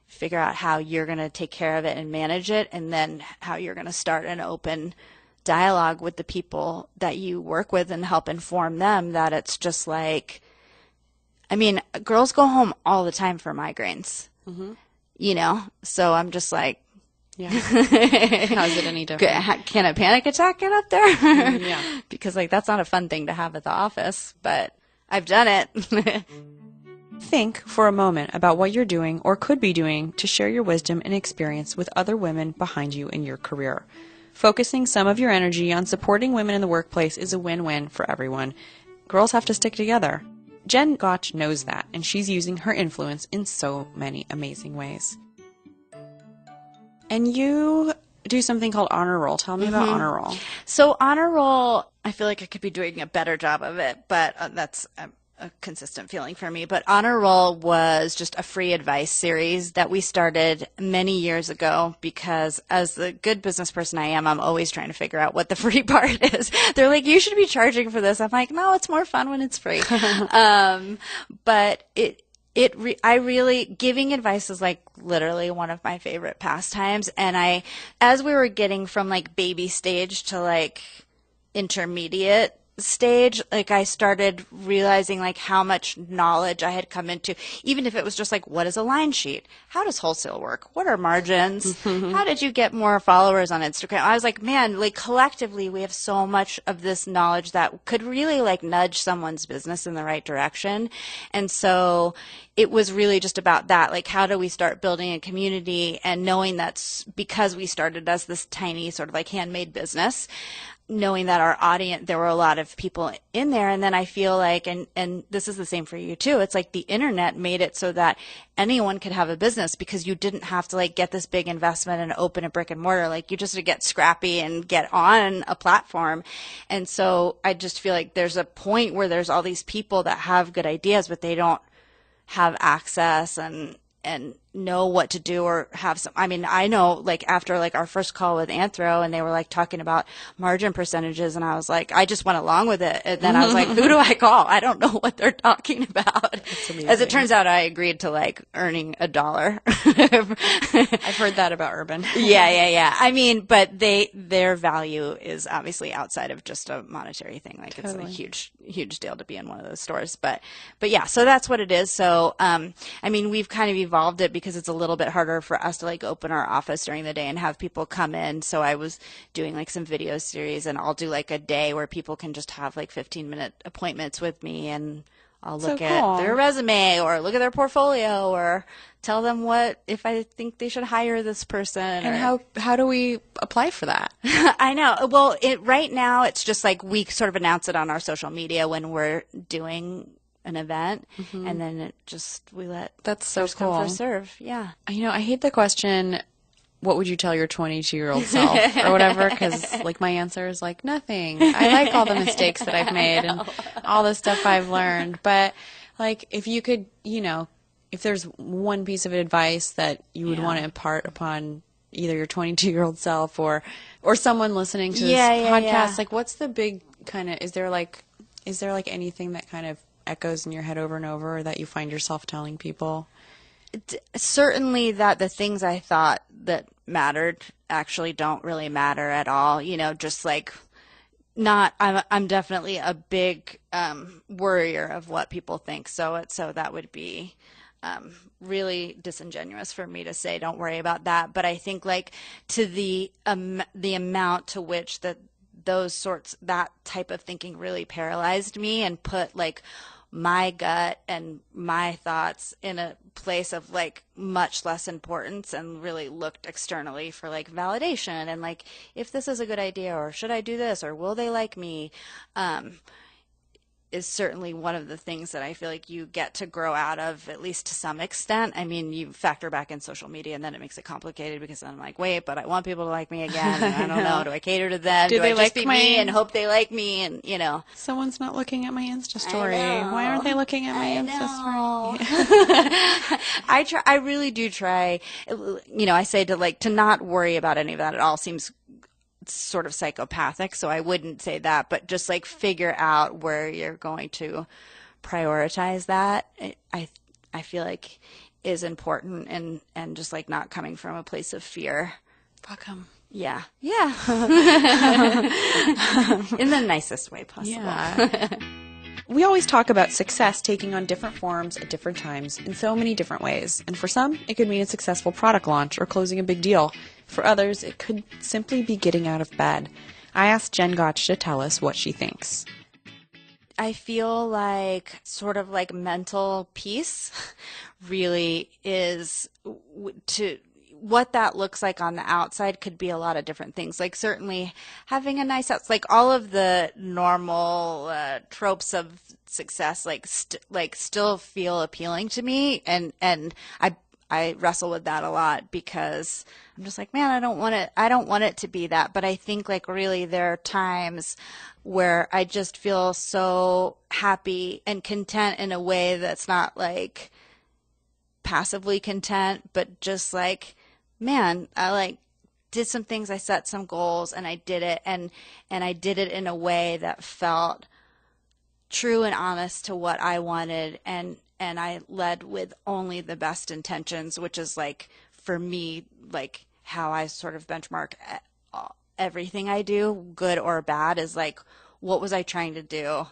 figure out how you're going to take care of it and manage it. And then how you're going to start an open dialogue with the people that you work with and help inform them that it's just like, I mean, girls go home all the time for migraines, you know? So I'm just like, yeah. How is it any different? Can a panic attack get up there? Yeah. Because like, that's not a fun thing to have at the office, but I've done it. Think for a moment about what you're doing or could be doing to share your wisdom and experience with other women behind you in your career. Focusing some of your energy on supporting women in the workplace is a win-win for everyone. Girls have to stick together. Jen Gotch knows that, and she's using her influence in so many amazing ways. And you do something called Honor Roll. Tell me about Honor Roll. So Honor Roll, I feel like I could be doing a better job of it, but that's a consistent feeling for me. But Honor Roll was just a free advice series that we started many years ago because as the good business person I am, I'm always trying to figure out what the free part is. They're like, you should be charging for this. I'm like, no, it's more fun when it's free. But I really, giving advice is like literally one of my favorite pastimes. And as we were getting from like baby stage to like intermediate stage, like I started realizing like how much knowledge I had come into, even if it was just like, what is a line sheet? How does wholesale work? What are margins? How did you get more followers on Instagram? I was like, man, like collectively we have so much of this knowledge that could really like nudge someone's business in the right direction. And so it was really just about that. Like, how do we start building a community and knowing that's because we started as this tiny sort of like handmade business, knowing that our audience, there were a lot of people in there. And then I feel like, and this is the same for you too, it's like the internet made it so that anyone could have a business because you didn't have to like get this big investment and open a brick and mortar. Like you just had to get scrappy and get on a platform. And so I just feel like there's a point where there's all these people that have good ideas, but they don't have access and know what to do or have some, I mean, I know like after like our first call with Anthro and they were like talking about margin percentages and I was like, I just went along with it. And then I was like, who do I call? I don't know what they're talking about. As it turns out, I agreed to like earning $1. I've heard that about Urban. Yeah. I mean, but their value is obviously outside of just a monetary thing. Like totally. It's a huge deal to be in one of those stores. But yeah, so that's what it is. So, I mean, we've kind of evolved it because it's a little bit harder for us to like open our office during the day and have people come in. So I was doing like some video series and I'll do like a day where people can just have like 15-minute appointments with me and I'll look at their resume or look at their portfolio or tell them what, if I think they should hire this person. And how do we apply for that? I know. Well, right now it's just like we sort of announce it on our social media when we're doing an event, and then we let that's so first cool. come, first serve. Yeah. You know, I hate the question, what would you tell your 22-year-old self or whatever? Because like my answer is like nothing. I like all the mistakes that I've made and all the stuff I've learned. But like if you could, you know, if there's one piece of advice that you would want to impart upon either your 22-year-old self or someone listening to this podcast, like what's the big kind of, is there like anything that kind of echoes in your head over and over that you find yourself telling people? Certainly that the things I thought that mattered actually don't really matter at all. You know, just like I'm definitely a big worrier of what people think. So that would be really disingenuous for me to say don't worry about that. But I think like to the amount to which that type of thinking really paralyzed me and put like my gut and my thoughts in a place of like much less importance, and really looked externally for like validation and like if this is a good idea, or should I do this, or will they like me, is certainly one of the things that I feel like you get to grow out of, at least to some extent. I mean, you factor back in social media and then it makes it complicated, because then I'm like, wait, but I want people to like me again. And I don't know. Do I cater to them? Do they I just like be my... me and hope they like me? And, you know. Someone's not looking at my Insta story. Why aren't they looking at my Insta story? I really do try, you know, I say to not worry about any of that at all seems sort of psychopathic, so I wouldn't say that, but just like figure out where you're going to prioritize that. I feel like is important, and just like not coming from a place of fear. Fuck 'em. Yeah. In the nicest way possible. Yeah. We always talk about success taking on different forms at different times in so many different ways. And for some, it could mean a successful product launch or closing a big deal. For others, it could simply be getting out of bed. I asked Jen Gotch to tell us what she thinks. I feel like sort of like mental peace really is to what that looks like on the outside could be a lot of different things. Like certainly having a nice house, like all of the normal tropes of success, like still feel appealing to me, and I wrestle with that a lot, because I'm just like, man, I don't want it to be that. But I think like really there are times where I just feel so happy and content in a way that's not like passively content, but just like, man, I like did some things, I set some goals, and I did it, and I did it in a way that felt true and honest to what I wanted, and I led with only the best intentions, which is like for me like how I sort of benchmark everything I do, good or bad, is like, what was I trying to do?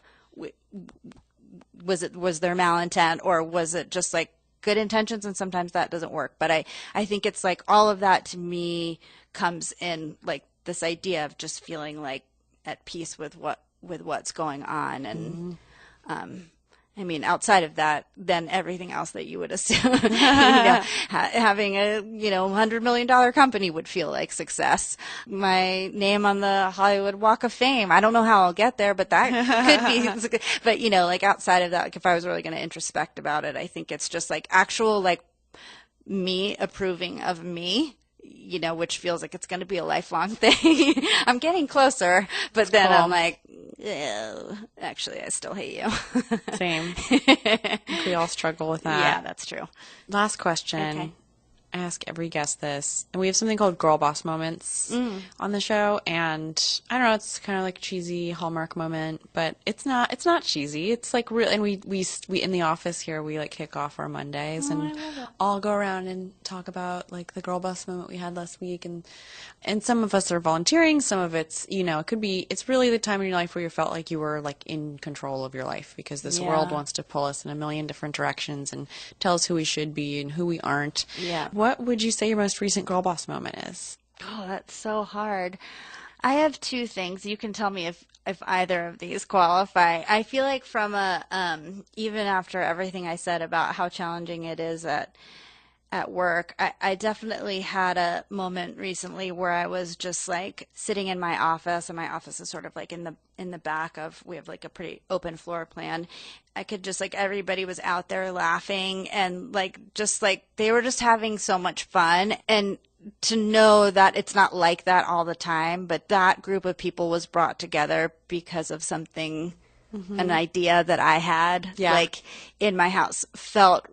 Was there malintent, or was it just like good intentions? And sometimes that doesn't work. But I think it's like all of that to me comes in like this idea of just feeling like at peace with what's going on. And I mean, outside of that, then everything else that you would assume, you know, having a, you know, $100 million company would feel like success. My name on the Hollywood Walk of Fame, I don't know how I'll get there, but that could be, but you know, like outside of that, like if I was really going to introspect about it, I think it's just like actual, like me approving of me, you know, which feels like it's going to be a lifelong thing. I'm getting closer, but then I'm like, ew, actually, I still hate you. Same. We all struggle with that. Yeah, that's true. Last question. Okay. I ask every guest this, and we have something called Girlboss moments on the show, and I don't know, it's kind of like a cheesy Hallmark moment, but it's not cheesy. It's like real, and we in the office here, we like kick off our Mondays and all go around and talk about like the Girlboss moment we had last week, and some of us are volunteering, some of it's, you know, it's really the time in your life where you felt like you were like in control of your life, because this world wants to pull us in a million different directions and tell us who we should be and who we aren't. Yeah. What would you say your most recent Girlboss moment is? Oh, that's so hard. I have two things. You can tell me if either of these qualify. I feel like from even after everything I said about how challenging it is at work, I definitely had a moment recently where I was just like sitting in my office, and my office is sort of like in the back of, we have like a pretty open floor plan. I could just like, everybody was out there laughing, and like just like they were just having so much fun, and to know that it's not like that all the time, but that group of people was brought together because of something, an idea that I had like in my house, felt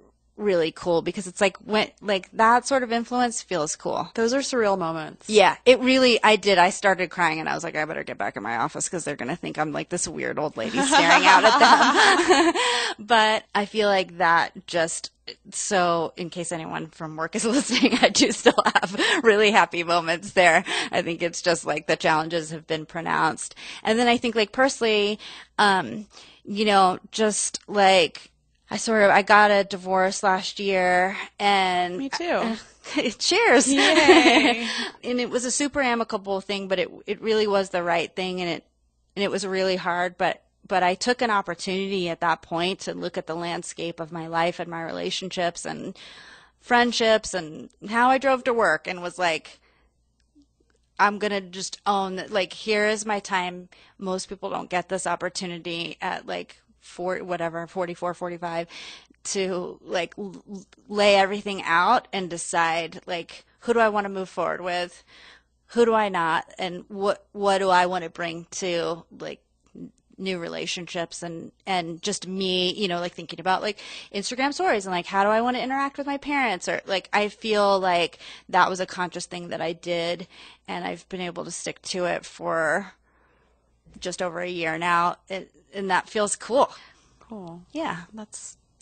really cool because it's like when like that sort of influence feels cool. Those are surreal moments. Yeah, it really, I started crying and I was like, I better get back in my office because they're going to think I'm like this weird old lady staring out at them. But I feel like that just, so in case anyone from work is listening, I do still have really happy moments there. I think it's just like the challenges have been pronounced. And then I think like personally, you know, just like, I got a divorce last year and Me too. Cheers. Yay. And it was a super amicable thing, but it really was the right thing, and it was really hard, but I took an opportunity at that point to look at the landscape of my life and my relationships and friendships and how I drove to work and was like, I'm going to just own that, like, here is my time. Most people don't get this opportunity at like 44, 45 to like lay everything out and decide like, who do I want to move forward with? Who do I not? And what do I want to bring to like new relationships and just me, you know, like thinking about like Instagram stories and like, how do I want to interact with my parents? Or like, I feel like that was a conscious thing that I did, and I've been able to stick to it for just over a year now. And that feels cool. Cool. Yeah.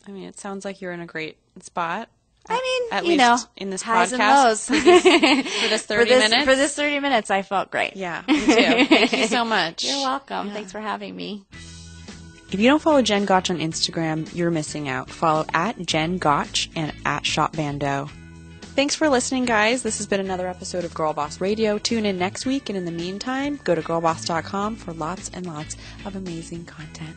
It sounds like you're in a great spot. I mean, at you least know, in this highs and podcast lows. for this 30 minutes. For this 30 minutes, I felt great. Yeah, me too. Thank you so much. You're welcome. Thanks for having me. If you don't follow Jen Gotch on Instagram, you're missing out. Follow at Jen Gotch and at ban.do. Thanks for listening, guys. This has been another episode of Girlboss Radio. Tune in next week, and in the meantime, go to girlboss.com for lots and lots of amazing content.